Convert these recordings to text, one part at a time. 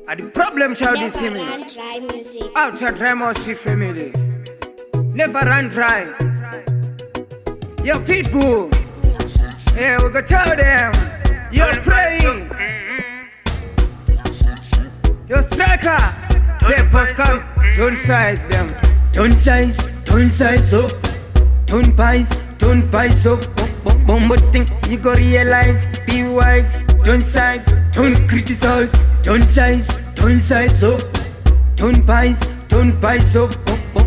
And the problem child is Never him. Run Dry music. Out of Drama Street family. Never run dry. Yo, Pitbull. Yeah, we go tell them. You're praying. Yo, Strykaa. Paper Skunk. Don't size them. Don't size up. Don't pies up. Bomb think you go realize, be wise. Don't size, don't criticize. Don't size up. Don't pies up.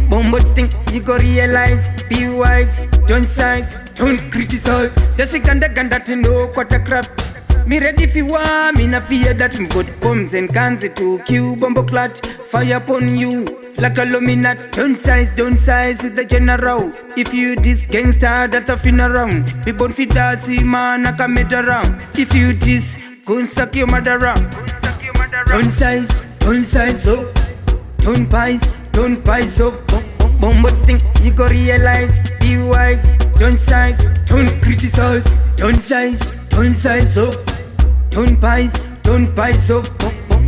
Bomb think you go realize, be wise. Don't size, don't criticize. Dashikanda to know what a craft. Me ready fi war, me na fear that me got bombs and guns to kill bombo clat. Fire upon you like a luminat. Don't size the general. If you this gangster that a fin around, be born fi dirty man I can meet around. If you this gun suck your mother around. Don't size up. Don't pies up. Bombo think you go realize, be wise. Don't size, don't criticize. Don't size up. Don't pies up.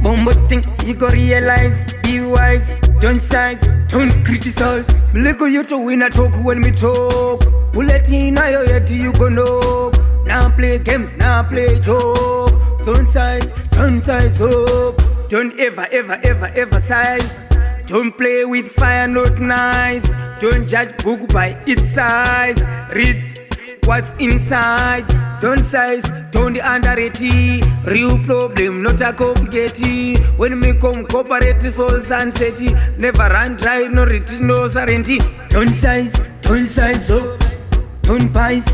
Bombo think you go realize, be wise. Don't size, don't criticize. Little you to win a talk when me talk. Bullet in your head you go knock. Now play games, now play joke. Don't size up. Don't ever size. Don't play with fire, not nice. Don't judge book by its size. Read what's inside. Don't size, don't underrate. Real problem, not a copycat. When me come cooperate for sunset. Never run dry, no retreat, no surrender. Don't size up. Don't pies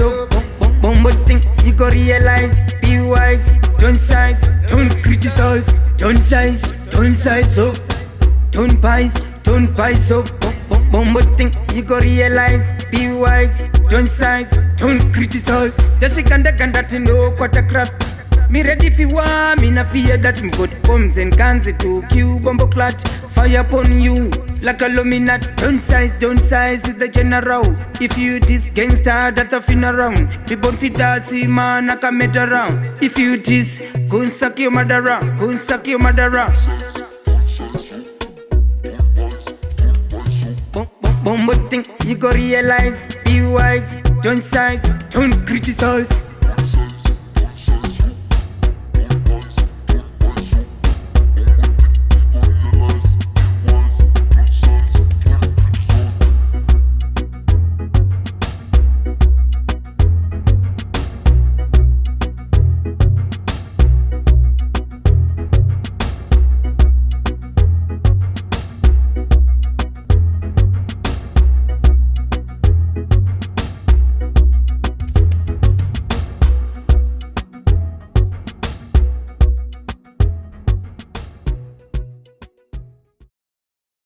up. Bombo think you go realize, be wise. Don't size, don't criticize. Don't size up. Don't pies up. Bombo think you go realize, be wise. Don't size, don't criticize. Dashikanda to know what a craft. Me ready fi war, me na fear that me got bombs and guns to kill bombo clat. Fire upon you like a luminat. Don't size the general. If you this gangster that a fin around, be born fi dirty man I can meet around. If you this gun suck your mother around. Bombo think you go realize, be wise. Don't size, don't criticize.